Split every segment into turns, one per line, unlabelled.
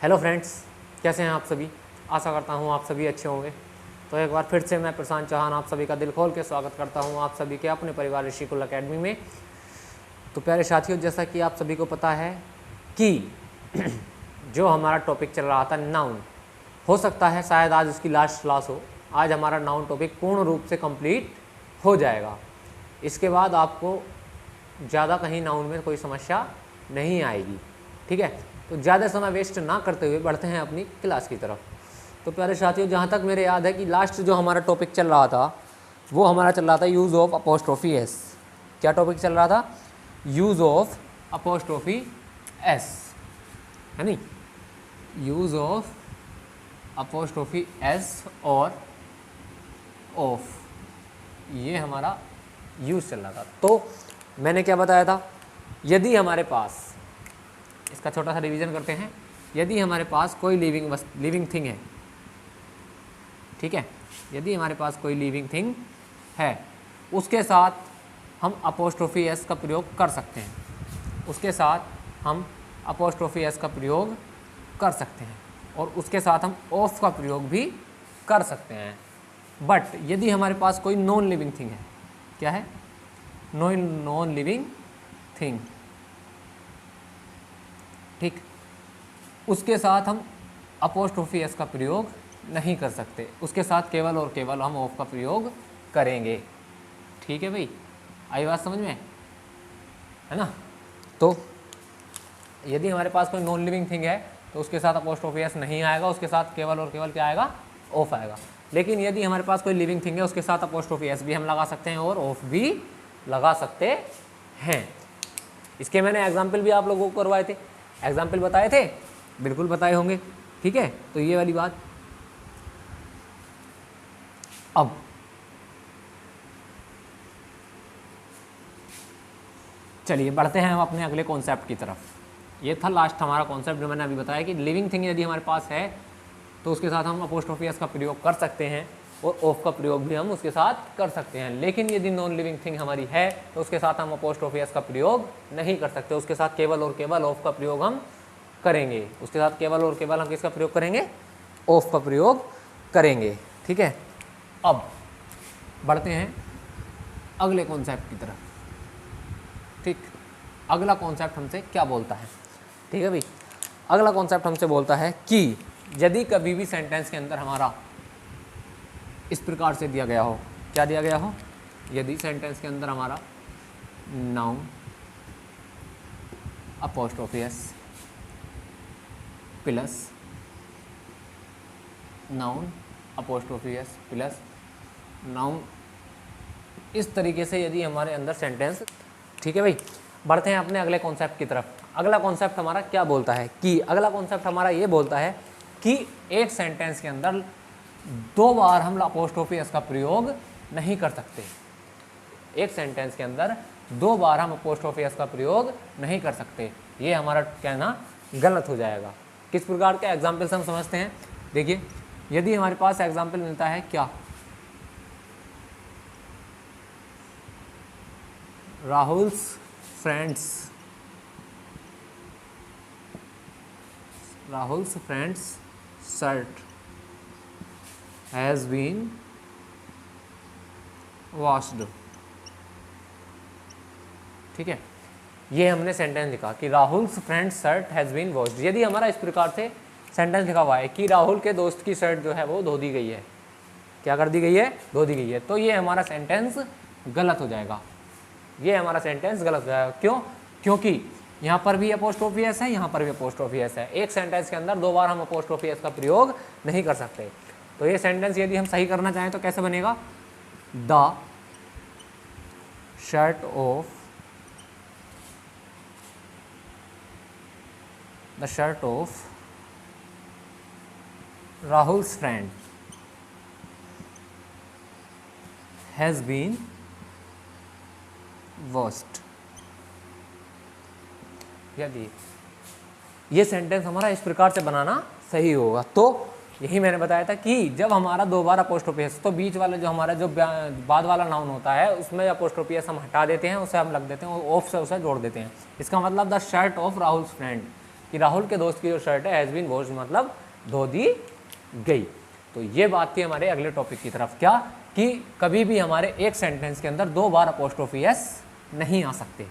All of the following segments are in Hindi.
हेलो फ्रेंड्स, कैसे हैं आप सभी। आशा करता हूं आप सभी अच्छे होंगे। तो एक बार फिर से मैं प्रशांत चौहान आप सभी का दिल खोल के स्वागत करता हूं आप सभी के अपने परिवार ऋषिकुल अकेडमी में। तो प्यारे साथियों, जैसा कि आप सभी को पता है कि जो हमारा टॉपिक चल रहा था नाउन, हो सकता है शायद आज उसकी लास्ट क्लास हो। आज हमारा नाउन टॉपिक पूर्ण रूप से कंप्लीट हो जाएगा। इसके बाद आपको ज़्यादा कहीं नाउन में कोई समस्या नहीं आएगी, ठीक है। तो ज़्यादा समय वेस्ट ना करते हुए बढ़ते हैं अपनी क्लास की तरफ। तो प्यारे साथियों, जहाँ तक मेरे याद है कि लास्ट जो हमारा टॉपिक चल रहा था वो हमारा चल रहा था यूज़ ऑफ अपोस्ट्रोफी एस। क्या टॉपिक चल रहा था? यूज़ ऑफ अपोस्ट्रोफी एस, है नहीं, यूज़ ऑफ अपोस्ट्रोफी एस और ऑफ, ये हमारा यूज़ चल रहा था। तो मैंने क्या बताया था, यदि हमारे पास, इसका छोटा सा रिवीजन करते हैं, यदि हमारे पास कोई लिविंग थिंग है, ठीक है, यदि हमारे पास कोई लिविंग थिंग है, उसके साथ हम अपोस्ट्रोफी एस का प्रयोग कर सकते हैं, उसके साथ हम अपोस्ट्रोफी एस का प्रयोग कर सकते हैं और उसके साथ हम ऑफ का प्रयोग भी कर सकते हैं। बट यदि हमारे पास कोई नॉन लिविंग थिंग है, क्या है? नॉन लिविंग थिंग, ठीक, उसके साथ हम अपोस्ट्रोफी एस का प्रयोग नहीं कर सकते, उसके साथ केवल और केवल हम ऑफ का प्रयोग करेंगे। ठीक है भाई, आई बात समझ में, है ना। तो यदि हमारे पास कोई नॉन लिविंग थिंग है तो उसके साथ अपोस्ट्रोफी एस नहीं आएगा, उसके साथ केवल और केवल क्या आएगा? ऑफ आएगा। लेकिन यदि हमारे पास कोई लिविंग थिंग है उसके साथ अपोस्ट्रोफी एस भी हम लगा सकते हैं और ऑफ भी लगा सकते हैं। इसके मैंने एग्जाम्पल भी आप लोगों को करवाए थे, एग्जाम्पल बताए थे, बिल्कुल बताए होंगे, ठीक है। तो ये वाली बात। अब चलिए बढ़ते हैं हम अपने अगले कॉन्सेप्ट की तरफ। ये था लास्ट हमारा कॉन्सेप्ट जो मैंने अभी बताया कि लिविंग थिंग यदि हमारे पास है तो उसके साथ हम अपोस्ट्रोफी एस का प्रयोग कर सकते हैं और ऑफ का प्रयोग भी हम उसके साथ कर सकते हैं। लेकिन यदि नॉन लिविंग थिंग हमारी है तो उसके साथ हम अपोस्ट्रोफी एस का प्रयोग नहीं कर सकते, उसके साथ केवल और केवल ऑफ का प्रयोग हम करेंगे, उसके साथ केवल और केवल हम किसका प्रयोग करेंगे? ऑफ का प्रयोग करेंगे, ठीक है। अब बढ़ते हैं अगले कॉन्सेप्ट की तरफ, ठीक। अगला कॉन्सेप्ट हमसे क्या बोलता है, ठीक है भाई। अगला कॉन्सेप्ट हमसे बोलता है कि यदि कभी भी सेंटेंस के अंदर हमारा इस प्रकार से दिया गया हो, क्या दिया गया हो? यदि सेंटेंस के अंदर हमारा noun apostrophe S plus noun apostrophe S plus noun, इस तरीके से यदि हमारे अंदर सेंटेंस, ठीक है भाई। बढ़ते हैं अपने अगले कॉन्सेप्ट की तरफ। अगला कॉन्सेप्ट हमारा क्या बोलता है कि, अगला कॉन्सेप्ट हमारा ये बोलता है कि एक सेंटेंस के अंदर दो बार हम अपोस्ट्रोफी एस का प्रयोग नहीं कर सकते। एक सेंटेंस के अंदर दो बार हम अपोस्ट्रोफी एस का प्रयोग नहीं कर सकते, ये हमारा कहना गलत हो जाएगा। किस प्रकार के एग्जाम्पल से हम समझते हैं? देखिए, यदि हमारे पास एग्जाम्पल मिलता है क्या, Rahul's friend's shirt has been washed, ठीक है। ये हमने सेंटेंस लिखा कि Rahul's friend's shirt has been washed. यदि हमारा इस प्रकार से सेंटेंस लिखा हुआ है कि राहुल के दोस्त की शर्ट जो है वो धो दी गई है, क्या कर दी गई है? धो दी गई है, तो ये हमारा सेंटेंस गलत हो जाएगा, ये हमारा सेंटेंस गलत हो जाएगा। क्यों? क्योंकि यहाँ पर भी अपोस्ट्रोफी एस है, यहाँ पर भी अपोस्ट्रोफी एस है। एक सेंटेंस के अंदर दो बार हम अपोस्ट्रोफी एस का प्रयोग नहीं कर सकते। तो ये सेंटेंस यदि हम सही करना चाहें तो कैसे बनेगा? The shirt of Rahul's friend has been washed. यदि ये सेंटेंस हमारा इस प्रकार से बनाना सही होगा, तो यही मैंने बताया था कि जब हमारा दो बार अपोस्ट्रोफी एस, तो बीच वाला जो हमारा जो बाद वाला नाउन होता है उसमें अपोस्ट्रोफी एस हम हटा देते हैं, उसे हम लग देते हैं, ऑफ से उसे जोड़ देते हैं। इसका मतलब the shirt of Rahul's friend, कि राहुल के दोस्त की जो शर्ट है हैज़ बीन वॉश्ड मतलब धो दी गई। तो ये बात थी हमारे अगले टॉपिक की तरफ, क्या कि कभी भी हमारे एक सेंटेंस के अंदर 2 बार अपोस्ट्रोफी एस नहीं आ सकते।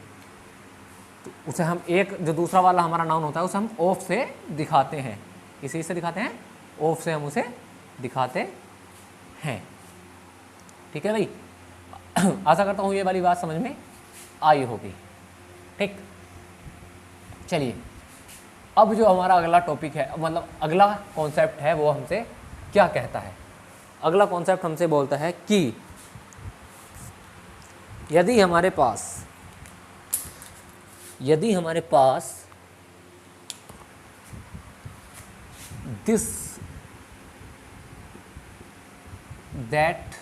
तो उसे हम एक जो दूसरा वाला हमारा नाउन होता है उसे हम ऑफ से दिखाते हैं, किसी से दिखाते हैं, ऑफ से हम उसे दिखाते हैं। ठीक है भाई, आशा करता हूँ ये वाली बात समझ में आई होगी। ठीक, चलिए अब जो हमारा अगला टॉपिक है, मतलब अगला कॉन्सेप्ट है, वो हमसे क्या कहता है। अगला कॉन्सेप्ट हमसे बोलता है कि यदि हमारे पास दिस दैट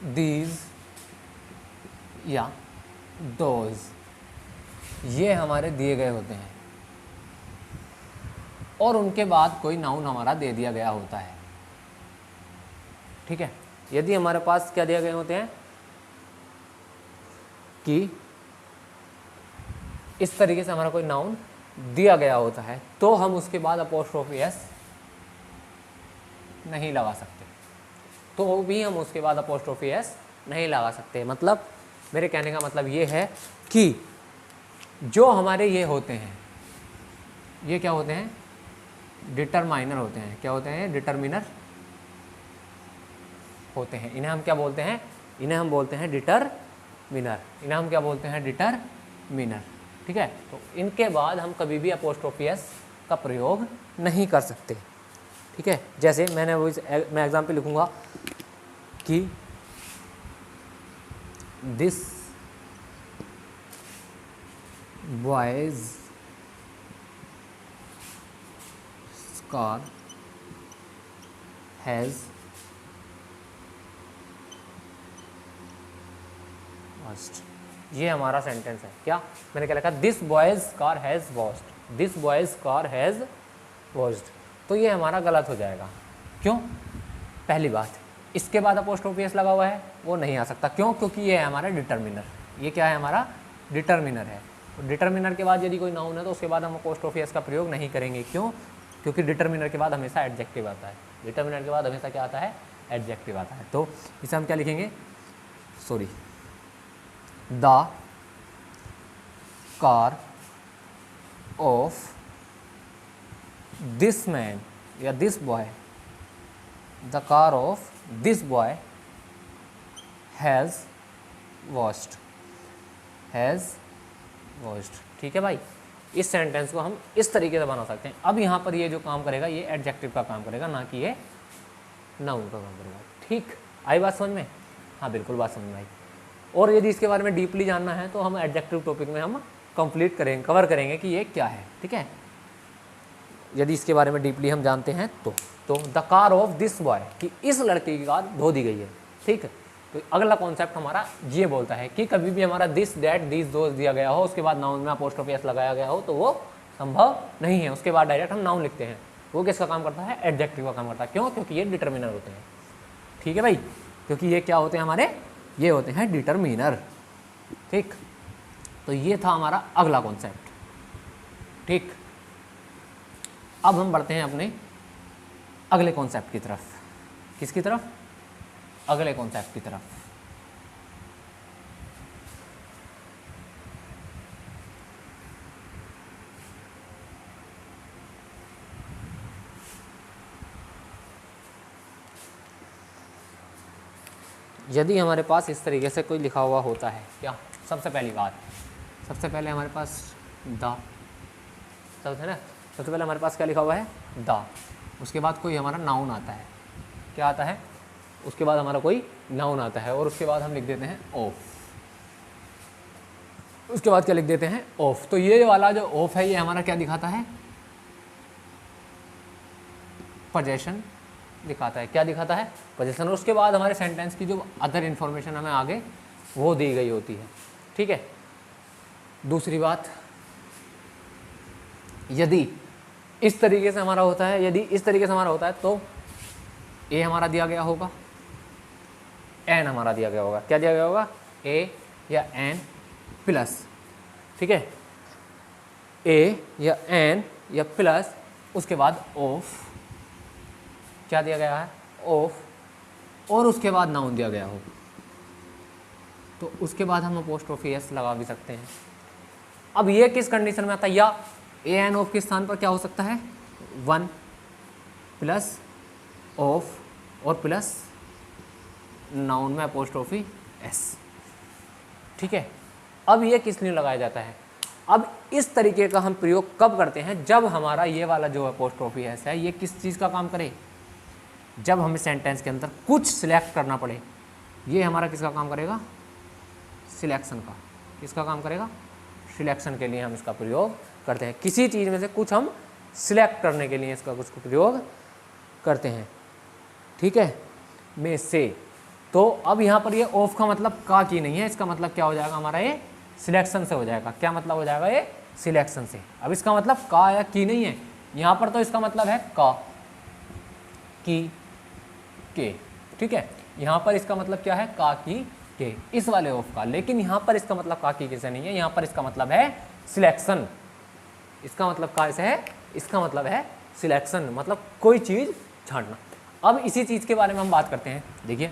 दीज या दोज, ये हमारे दिए गए होते हैं और उनके बाद कोई नाउन हमारा दे दिया गया होता है। ठीक है, यदि हमारे पास क्या दिए गए होते हैं कि इस तरीके से हमारा कोई नाउन दिया गया होता है तो हम उसके बाद अपोस्ट्रोफी एस नहीं लगा सकते, तो भी हम उसके बाद अपोस्ट्रोफी एस नहीं लगा सकते। मतलब मेरे कहने का मतलब ये है कि जो हमारे ये होते हैं, ये क्या होते हैं, डिटरमाइनर होते हैं। क्या होते हैं? डिटरमिनर होते हैं। इन्हें हम क्या बोलते हैं? इन्हें हम बोलते हैं डिटरमिनर। इन्हें हम क्या बोलते हैं? डिटरमिनर। ठीक है, तो इनके बाद हम कभी भी अपोस्ट्रोफी एस का प्रयोग नहीं कर सकते। ठीक है, जैसे मैं एग्जाम्पल लिखूंगा कि this boys car has washed. ये हमारा सेंटेंस है। क्या मैंने क्या लिखा? This boys car has washed. This boys car has washed. तो ये हमारा गलत हो जाएगा। क्यों? पहली बात, इसके बाद अपोस्ट्रोफी एस लगा हुआ है, वो नहीं आ सकता। क्यों? क्योंकि ये है हमारा डिटरमिनर। ये क्या है? हमारा डिटरमिनर है। डिटरमिनर के बाद यदि कोई नाउन है तो उसके बाद हम अपोस्ट्रोफी एस का प्रयोग नहीं करेंगे। क्यों? क्योंकि डिटरमिनर के बाद हमेशा एडजेक्टिव आता है। डिटरमिनर के बाद हमेशा क्या आता है? एडजेक्टिव आता है। तो इसे हम क्या लिखेंगे? Sorry, the car of this man या this boy, the car of this boy has washed. Has washed. ठीक है भाई, इस सेंटेंस को हम इस तरीके से बना सकते हैं। अब यहाँ पर ये जो काम करेगा ये एडजेक्टिव का काम करेगा, ना कि ये नाउन का काम करेगा। ठीक, आई बात समझ में? हाँ बिल्कुल बात समझ में आई। और यदि इसके बारे में डीपली जानना है तो हम एडजेक्टिव टॉपिक में हम कंप्लीट करेंगे, कवर करेंगे कि ये क्या है। ठीक है, यदि इसके बारे में डीपली हम जानते हैं तो the car of this boy, कि इस लड़के की कार धो दी गई है। ठीक है, तो अगला कॉन्सेप्ट हमारा ये बोलता है कि कभी भी हमारा दिस दैट दीज दोज दिया गया हो, उसके बाद नाउन में अपोस्ट्रोफी एस लगाया गया हो, तो वो संभव नहीं है। उसके बाद डायरेक्ट हम नाउन लिखते हैं। वो किसका काम करता है? एडजेक्टिव का काम करता है। क्यों? क्योंकि ये डिटरमिनर होते हैं। ठीक है भाई, क्योंकि ये क्या होते हैं हमारे? ये होते हैं डिटरमिनर। ठीक, तो ये था हमारा अगला कॉन्सेप्ट। ठीक, अब हम बढ़ते हैं अपने अगले कॉन्सेप्ट की तरफ। किसकी तरफ? अगले कॉन्सेप्ट की तरफ। यदि हमारे पास इस तरीके से कोई लिखा हुआ होता है, क्या सबसे पहली बात, सबसे पहले हमारे पास द, है ना, सबसे पहले हमारे पास क्या लिखा हुआ है? द। उसके बाद कोई हमारा नाउन आता है। क्या आता है? उसके बाद हमारा कोई नाउन आता है और उसके बाद हम लिख देते हैं ऑफ। उसके बाद क्या लिख देते हैं? ऑफ। तो ये वाला जो ऑफ है ये हमारा क्या दिखाता है? पोजेशन दिखाता है। क्या दिखाता है? पोजेशन। और उसके बाद हमारे सेंटेंस की जो अदर इन्फॉर्मेशन हमें आगे वो दी गई होती है। ठीक है, दूसरी बात, यदि इस तरीके से हमारा होता है, यदि इस तरीके से हमारा होता है तो ए हमारा दिया गया होगा, एन हमारा दिया गया होगा। क्या दिया गया होगा? ए या एन प्लस। ठीक है, ए या एन या प्लस उसके बाद ऑफ, क्या दिया गया है, ऑफ, और उसके बाद नाउन दिया गया हो तो उसके बाद हम अपोस्ट्रोफी एस लगा भी सकते हैं। अब ये किस कंडीशन में आता है, या ए एन ऑफ के स्थान पर क्या हो सकता है, वन प्लस ऑफ और प्लस नाउन में अपोस्ट्रोफी एस। ठीक है, अब ये किस लिए लगाया जाता है, अब इस तरीके का हम प्रयोग कब करते हैं, जब हमारा ये वाला जो अपोस्ट्रोफी एस है ये किस चीज़ का काम करे, जब हमें सेंटेंस के अंदर कुछ सिलेक्ट करना पड़े। ये हमारा किसका काम करेगा, सिलेक्शन का। किसका काम करेगा, सिलेक्शन के लिए हम इसका प्रयोग करते हैं। किसी चीज़ में से कुछ हम सिलेक्ट करने के लिए इसका कुछ प्रयोग करते हैं। ठीक है, में से। तो अब यहाँ पर ये ऑफ का मतलब का की नहीं है, इसका मतलब क्या हो जाएगा हमारा, ये सिलेक्शन से हो जाएगा। क्या मतलब हो जाएगा, ये सिलेक्शन से। अब इसका मतलब का या की नहीं है, यहाँ पर तो इसका मतलब है का, की, के। ठीक है, यहाँ पर इसका मतलब क्या है, का, की, के, इस वाले ऑफ का। लेकिन यहाँ पर इसका मतलब का, की, के से नहीं है, यहाँ पर इसका मतलब है सिलेक्शन। इसका मतलब का से है, इसका मतलब है सिलेक्शन, मतलब कोई चीज़ छांटना। अब इसी चीज़ के बारे में हम बात करते हैं। देखिए,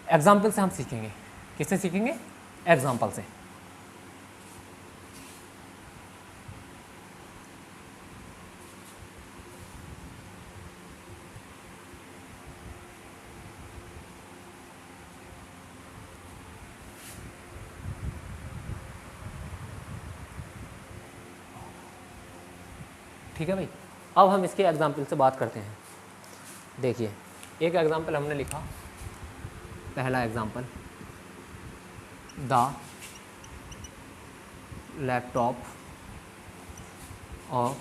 एग्जाम्पल से हम सीखेंगे। किससे सीखेंगे, एग्जाम्पल से। ठीक है भाई, अब हम इसके एग्जाम्पल से बात करते हैं। देखिए, एक एग्जाम्पल हमने लिखा, पहला example, the laptop off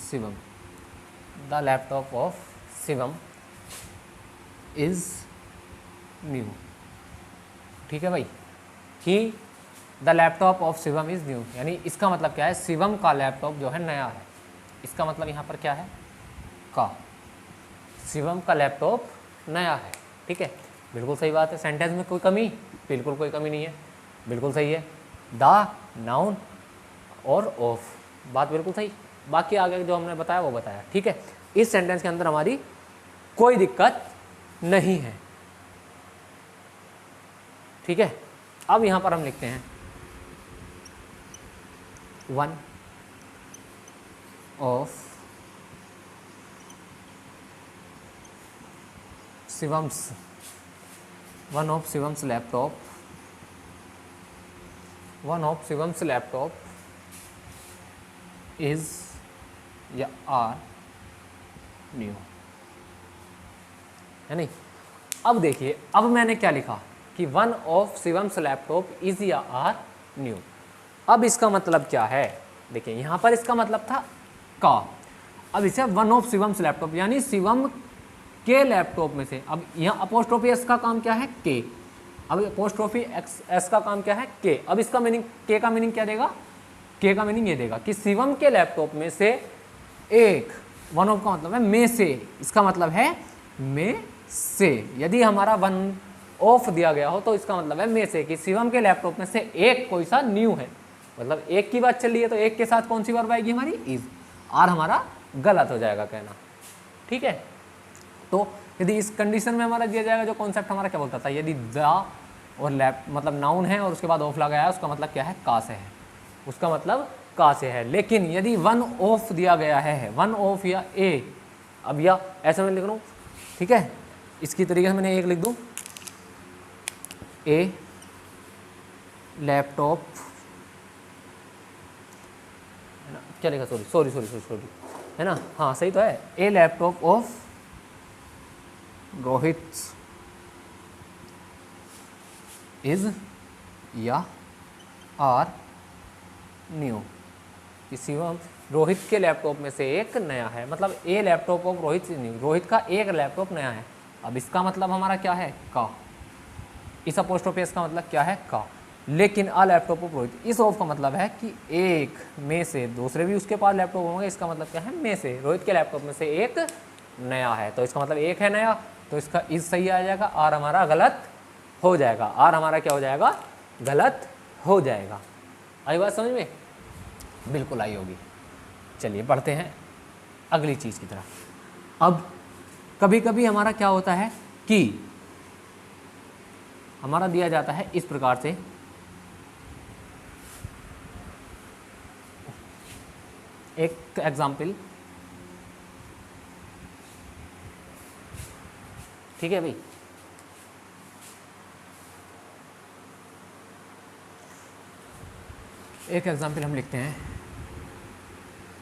Shivam, the laptop off Shivam is new. ठीक है भाई, कि the laptop off Shivam is new, यानी इसका मतलब क्या है, शिवम का लैपटॉप जो है नया है। इसका मतलब यहाँ पर क्या है, का, शिवम का लैपटॉप नया है। ठीक है, बिल्कुल सही बात है। सेंटेंस में कोई कमी, बिल्कुल कोई कमी नहीं है, बिल्कुल सही है। द, नाउन और ऑफ, बात बिल्कुल सही। बाकी आगे जो हमने बताया वो बताया। ठीक है, इस सेंटेंस के अंदर हमारी कोई दिक्कत नहीं है। ठीक है, अब यहाँ पर हम लिखते हैं one of Shivam's, one of Shivam's laptop, one of Shivam's laptop is या आर न्यू, है नहीं। अब देखिए, अब मैंने क्या लिखा कि one of Shivam's laptop is या आर न्यू। अब इसका मतलब क्या है, देखिए यहाँ पर इसका मतलब था का, अब इसे वन ऑफ शिवम्स लैपटॉप यानी शिवम के लैपटॉप में से। अब यहाँ अपोस्ट्रोफी एस का काम क्या है, के। अब अपोस्ट्रोफी एस का काम क्या है, के। अब इसका मीनिंग, के का मीनिंग क्या देगा, के का मीनिंग ये देगा कि शिवम के लैपटॉप में से एक, वन ऑफ का मतलब है में से, इसका मतलब है में से। यदि हमारा वन ऑफ दिया गया हो तो इसका मतलब है में से, कि शिवम के लैपटॉप में से एक कोई सा न्यू है। मतलब एक की बात चल रही है तो एक के साथ कौन सी वर्ब आएगी हमारी, इज। आर हमारा गलत हो जाएगा कहना। ठीक है, तो यदि इस कंडीशन में हमारा दिया जाएगा, जो कॉन्सेप्ट हमारा क्या बोलता था, यदि द और लैप मतलब नाउन है और उसके बाद ऑफ लगाया है, उसका मतलब क्या है, का से है, उसका मतलब का से है। लेकिन यदि वन ऑफ दिया गया है, वन ऑफ या ए, अब या ऐसे में लिख रहा हूँ। ठीक है, इसकी तरीके से मैंने एक लिख दूँ, ए लैपटॉप, क्या लिखा, सॉरी, है ना, हाँ सही तो है, ए लैपटॉप ऑफ रोहित इज या आर न्यू, किसी रोहित के लैपटॉप में से एक नया है। मतलब a laptop of Rohit is new, Rohit का एक लैपटॉप नया है। अब इसका मतलब हमारा क्या है, का। इस अपोस्ट्रोफी एस का मतलब क्या है, का। लेकिन आ लैपटॉप ऑफ रोहित, इस ऑफ का मतलब है कि एक में से, दूसरे भी उसके पास लैपटॉप होंगे, इसका मतलब क्या है, में से, रोहित के लैपटॉप में से एक नया है। तो इसका मतलब एक है नया, तो इसका इज सही आ जाएगा, आर हमारा गलत हो जाएगा। आर हमारा क्या हो जाएगा, गलत हो जाएगा। आई बात समझ में? बिल्कुल आई होगी। चलिए बढ़ते हैं अगली चीज़ की तरफ। अब कभी कभी हमारा क्या होता है कि हमारा दिया जाता है इस प्रकार से, एक एग्जाम्पल, ठीक है भाई। एक एग्जाम्पल हम लिखते हैं,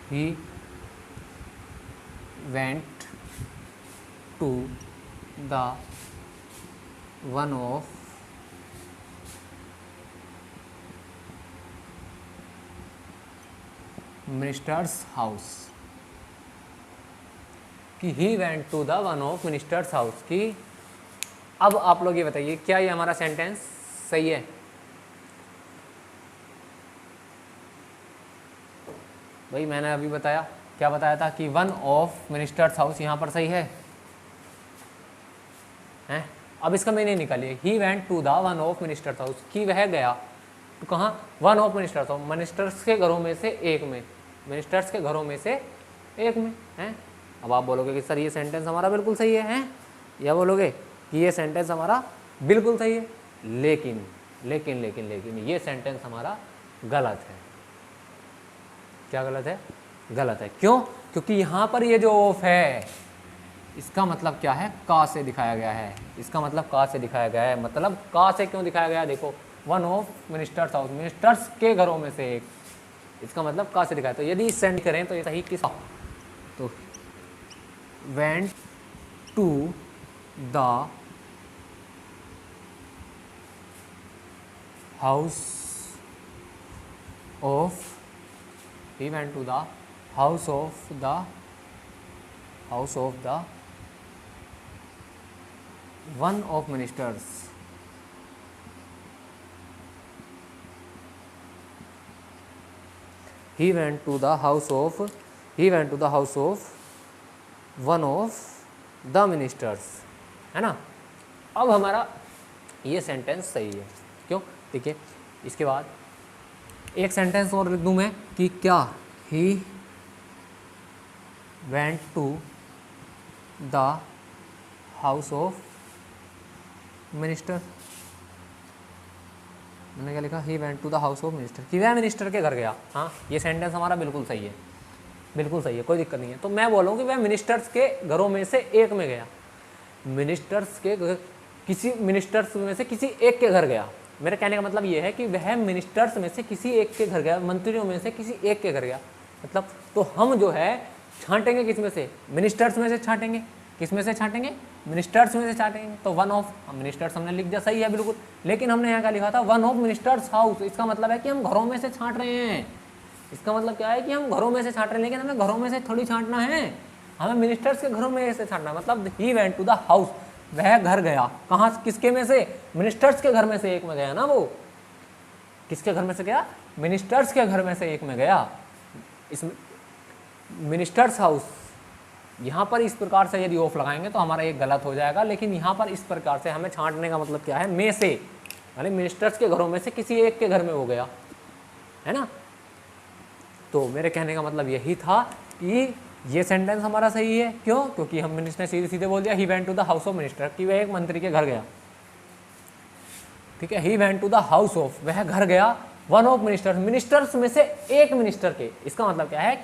he went to the one of ministers house, कि he went to the one of ministers house. कि अब आप लोग ये बताइए, क्या ये हमारा सेंटेंस सही है? भाई मैंने अभी बताया, क्या बताया था कि वन ऑफ मिनिस्टर्स हाउस यहाँ पर सही है हैं? अब इसका मीनिंग निकालिए, he went to the one of ministers house, कि वह गया तो कहाँ? One of ministers house, ministers के घरों में से एक में, मिनिस्टर्स के घरों में से एक में हैं। अब आप बोलोगे कि सर ये सेंटेंस हमारा बिल्कुल सही है, या बोलोगे कि ये सेंटेंस हमारा बिल्कुल सही है, लेकिन लेकिन लेकिन लेकिन ये सेंटेंस हमारा गलत है। क्या गलत है? गलत है। क्यों? क्योंकि यहाँ पर ये जो ऑफ है, इसका मतलब क्या है? का से दिखाया गया है। इसका मतलब का से दिखाया गया है। मतलब का से क्यों दिखाया गया है? देखो, one of ministers house, ministers के घरों में से एक, इसका मतलब का से दिखाया। तो यदि सेंड करें तो ये सही किस, तो went to the house of, he went to the house of the one of ministers, he went to the house of one of the ministers, है ना? अब हमारा ये सेंटेंस सही है। क्यों? देखिए इसके बाद एक सेंटेंस और लिख दूँ मैं कि क्या, he went to the house of minister. मैंने क्या लिखा? He went to the house of minister, कि वह मिनिस्टर के घर गया। हाँ, ये सेंटेंस हमारा बिल्कुल सही है, बिल्कुल सही है, कोई दिक्कत नहीं है। तो मैं बोलूँ कि वह मिनिस्टर्स के घरों में से एक में गया, मिनिस्टर्स के किसी मिनिस्टर्स में से किसी एक के घर गया। मेरे कहने का मतलब ये है कि वह मिनिस्टर्स में से किसी एक के घर गया, मंत्रियों में से किसी एक के घर गया। मतलब तो हम जो है छांटेंगे किस में से? मिनिस्टर्स में से छांटेंगे। किस में से छांटेंगे? मिनिस्टर्स में से छांटेंगे। तो वन ऑफ मिनिस्टर्स हमने लिख दिया, सही है बिल्कुल, लेकिन हमने यहाँ क्या लिखा था? One of ministers house. इसका मतलब है कि हम घरों में से छांट रहे हैं। इसका मतलब क्या है कि हम घरों में से छांट रहे हैं, लेकिन हमें घरों में से थोड़ी छांटना है, हमें मिनिस्टर्स के घरों में से छांटना है। मतलब he went to the house, वह घर गया। कहाँ? किसके में से? मिनिस्टर्स के घर में से एक में गया ना। वो किसके घर में से गया? मिनिस्टर्स के घर में से एक में गया। इस मिनिस्टर्स हाउस, यहाँ पर इस प्रकार से यदि ऑफ लगाएंगे तो हमारा ये गलत हो जाएगा, लेकिन यहाँ पर इस प्रकार से हमें छांटने का मतलब क्या है? में से, यानी मिनिस्टर्स के घरों में से किसी एक के घर में हो गया, है ना। तो मेरे कहने का मतलब यही था कि ये सेंटेंस हमारा सही है। क्यों? क्योंकि हम मिनिस्टर सीधे सीधे बोल दिया he went to the house of minister, कि वह एक मंत्री के घर गया। ठीक है, he went to the house of, वह घर गया वन ऑफ मिनिस्टर्स, मिनिस्टर्स में से एक मिनिस्टर के। इसका मतलब क्या है?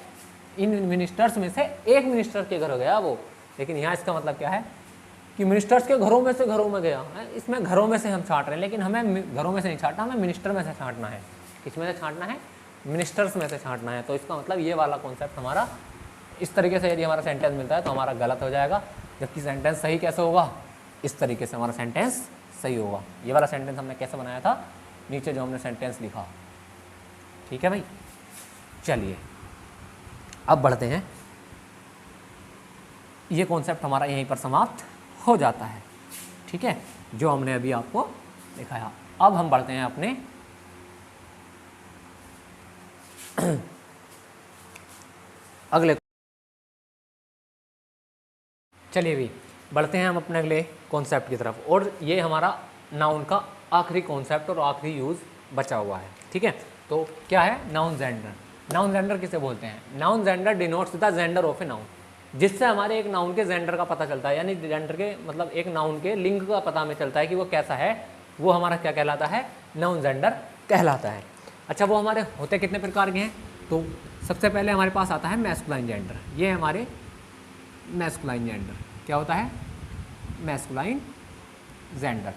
इन मिनिस्टर्स में से एक मिनिस्टर के घर गया वो। लेकिन यहाँ इसका मतलब क्या है कि मिनिस्टर्स के घरों में से घरों में गया। इसमें घरों में से हम छांट रहे हैं, लेकिन हमें घरों में से नहीं छांटना, हमें मिनिस्टर में से छांटना है। किस में से छांटना है? मिनिस्टर्स में से छांटना है। तो इसका मतलब ये वाला कॉन्सेप्ट हमारा इस तरीके से यदि हमारा सेंटेंस मिलता है तो हमारा गलत हो जाएगा। जबकि सेंटेंस सही कैसे होगा? इस तरीके से हमारा सेंटेंस सही होगा। ये वाला सेंटेंस हमने कैसे बनाया था? नीचे जो हमने सेंटेंस लिखा। ठीक है भाई, चलिए अब बढ़ते हैं। ये कॉन्सेप्ट हमारा यहीं पर समाप्त हो जाता है। ठीक है, जो हमने अभी आपको दिखाया। अब हम बढ़ते हैं अपने अगले। चलिए भी बढ़ते हैं हम अपने अगले कॉन्सेप्ट की तरफ, और ये हमारा नाउन का आखिरी कॉन्सेप्ट और आखिरी यूज़ बचा हुआ है। ठीक है, तो क्या है नाउन जेंडर। नाउन जेंडर किसे बोलते हैं? Noun gender denotes the gender of a noun, जिससे हमारे एक नाउन के जेंडर का पता चलता है, यानी जेंडर के मतलब एक नाउन के लिंग का पता हमें चलता है कि वो कैसा है, वो हमारा क्या कहलाता है? नाउन जेंडर कहलाता है। अच्छा, वो हमारे होते कितने प्रकार के हैं? तो सबसे पहले हमारे पास आता है मैस्कुलाइन जेंडर। ये हमारे मैस्कुलाइन जेंडर क्या होता है? Masculine gender.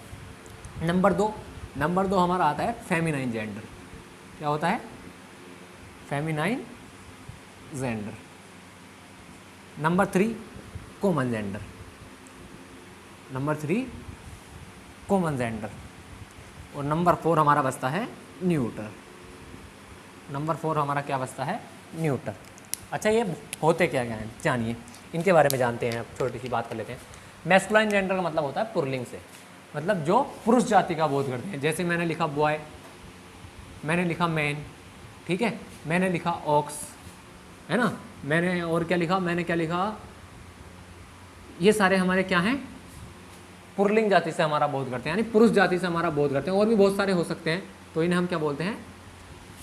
नंबर दो हमारा आता है फेमिनाइन जेंडर। क्या होता है? Feminine gender. Number 3 common gender. Common gender. और नंबर 4 हमारा बचता है न्यूटर। नंबर 4 हमारा क्या बचता है? न्यूटर। अच्छा, ये होते क्या क्या हैं जानिए, इनके बारे में जानते हैं। अब छोटी सी बात कर लेते हैं। मैस्कुलाइन जेंडर का मतलब होता है पुल्लिंग से, मतलब जो पुरुष जाति का बोध करते हैं। जैसे मैंने लिखा बॉय, मैंने लिखा मैन, ठीक है, मैंने लिखा ऑक्स, है ना, मैंने और क्या लिखा, मैंने क्या लिखा, ये सारे हमारे क्या हैं? पुल्लिंग जाति से हमारा बोध करते हैं, यानी पुरुष जाति से हमारा बोध करते हैं। और भी बहुत सारे हो सकते हैं, तो इन्हें हम क्या बोलते हैं?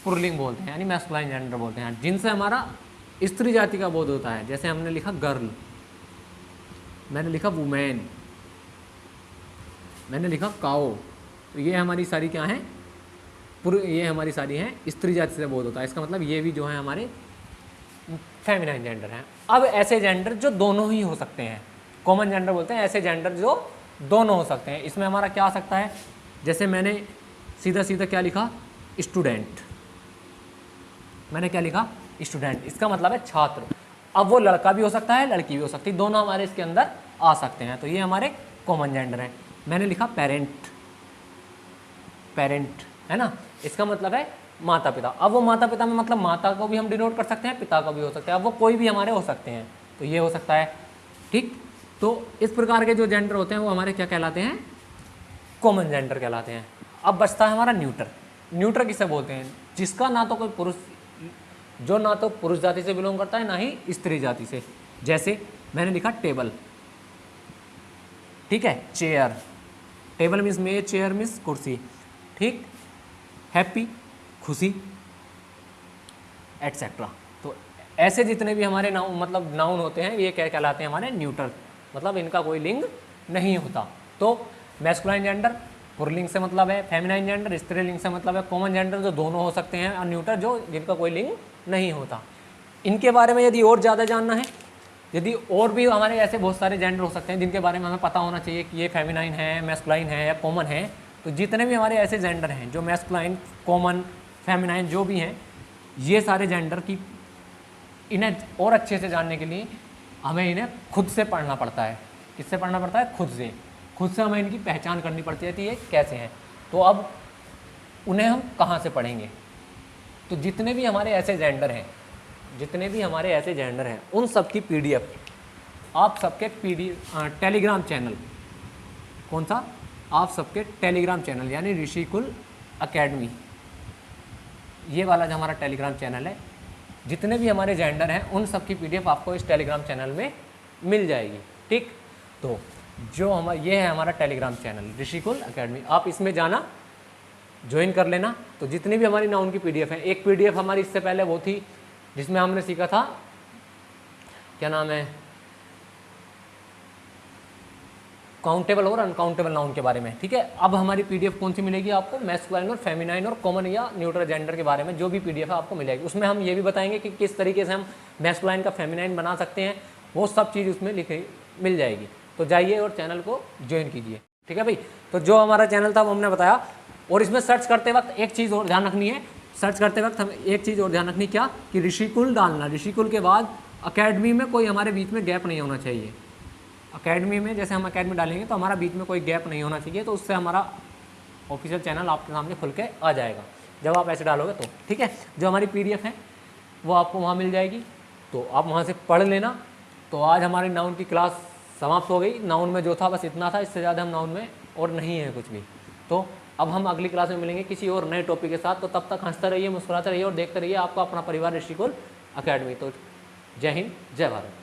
पुल्लिंग बोलते हैं, यानी मैस्कुलाइन जेंडर बोलते हैं, जिनसे हमारा स्त्री जाति का बोध होता है। जैसे हमने लिखा गर्ल, मैंने लिखा वुमेन, मैंने लिखा काओ, तो ये हमारी सारी क्या हैं? ये हमारी सारी हैं स्त्री जाति से बोध होता है। इसका मतलब ये भी जो है हमारे फेमिनाइन जेंडर हैं। अब ऐसे जेंडर जो दोनों ही हो सकते हैं, कॉमन जेंडर बोलते हैं ऐसे जेंडर जो दोनों हो सकते हैं। इसमें हमारा क्या आ सकता है? जैसे मैंने सीधा सीधा क्या लिखा? स्टूडेंट। मैंने क्या लिखा? स्टूडेंट। इसका मतलब है छात्र। अब वो लड़का भी हो सकता है, लड़की भी हो सकती है, दोनों हमारे इसके अंदर आ सकते हैं, तो ये हमारे कॉमन जेंडर हैं। मैंने लिखा पेरेंट, है ना, इसका मतलब है माता पिता। अब वो माता पिता में मतलब माता को भी हम डिनोट कर सकते हैं, पिता को भी हो सकता है, अब वो कोई भी हमारे हो सकते हैं, तो ये हो सकता है। ठीक, तो इस प्रकार के जो जेंडर होते हैं वो हमारे क्या कहलाते हैं? कॉमन जेंडर कहलाते हैं। अब बचता है हमारा न्यूटर। न्यूटर किसे बोलते हैं? जिसका ना तो कोई पुरुष, जो ना तो पुरुष जाति से बिलोंग करता है ना ही स्त्री जाति से। जैसे मैंने लिखा टेबल, ठीक है, चेयर, टेबल मीन्स मेज, चेयर मीन्स कुर्सी, ठीक, हैप्पी खुशी, एटसेट्रा। तो ऐसे जितने भी हमारे नाउन मतलब नाउन होते हैं ये क्या कहलाते हैं? हमारे न्यूटर, मतलब इनका कोई लिंग नहीं होता। तो मैस्कुलाइन जेंडर पुल्लिंग से मतलब है, फेमिनाइन जेंडर स्त्रीलिंग से मतलब है, कॉमन जेंडर जो दोनों हो सकते हैं, और न्यूटर जो जिनका कोई लिंग नहीं होता। इनके बारे में यदि और ज़्यादा जानना है, यदि और भी हमारे ऐसे बहुत सारे जेंडर हो सकते हैं जिनके बारे में हमें पता होना चाहिए कि ये फेमिनाइन है, मैस्कुलाइन है या कॉमन है, तो जितने भी हमारे ऐसे जेंडर हैं जो मैस्कुलाइन, कॉमन, फेमिनाइन जो भी हैं, ये सारे जेंडर की इन्हें और अच्छे से जानने के लिए हमें इन्हें खुद से पढ़ना पड़ता है। किससे पढ़ना पड़ता है? खुद से हमें इनकी पहचान करनी पड़ती है कि ये कैसे हैं। तो अब उन्हें हम कहाँ से पढ़ेंगे? तो जितने भी हमारे ऐसे जेंडर हैं, उन सब की PDF आप सबके टेलीग्राम चैनल, कौन सा? आप सबके टेलीग्राम चैनल यानी ऋषिकुल एकेडमी, ये वाला जो हमारा टेलीग्राम चैनल है, जितने भी हमारे जेंडर हैं उन सब की PDF आपको इस टेलीग्राम चैनल में मिल जाएगी। ठीक, तो जो ये है हमारा टेलीग्राम चैनल ऋषिकुल एकेडमी, आप इसमें जाना, ज्वाइन कर लेना। तो जितनी भी हमारी नाउन की PDF है, एक PDF हमारी इससे पहले वो थी जिसमें हमने सीखा था, क्या नाम है, काउंटेबल और अनकाउंटेबल नाउन के बारे में। ठीक है, अब हमारी PDF कौन सी मिलेगी आपको? मैस्कुलाइन और फेमिनाइन और कॉमन या न्यूट्रल जेंडर के बारे में जो भी PDF है आपको मिलेगी। उसमें हम ये भी बताएंगे कि किस तरीके से हम मैस्कुलाइन का फेमिनाइन बना सकते हैं, वो सब चीज़ उसमें लिखी मिल जाएगी। तो जाइए और चैनल को ज्वाइन कीजिए। ठीक है भाई, तो जो हमारा चैनल था वो हमने बताया। और इसमें सर्च करते वक्त एक चीज़ और ध्यान रखनी है, सर्च करते वक्त हमें एक चीज़ और ध्यान रखनी, क्या कि ऋषिकुल डालना, ऋषिकुल के बाद अकेडमी में कोई हमारे बीच में गैप नहीं होना चाहिए। अकेडमी में जैसे हम अकेडमी डालेंगे तो हमारा बीच में कोई गैप नहीं होना चाहिए, तो उससे हमारा ऑफिशियल चैनल आपके सामने खुल के आ जाएगा जब आप ऐसे डालोगे तो। ठीक है, जो हमारी PDF है वो आपको वहाँ मिल जाएगी, तो आप वहाँ से पढ़ लेना। तो आज हमारी नाउन की क्लास समाप्त हो गई। नाउन में जो था बस इतना था, इससे ज़्यादा हम नाउन में और नहीं है कुछ भी। तो अब हम अगली क्लास में मिलेंगे किसी और नए टॉपिक के साथ। तो तब तक हंसते रहिए, मुस्कुराते रहिए और देखते रहिए आपका अपना परिवार ऋषिकुल एकेडमी। तो जय हिंद, जय भारत।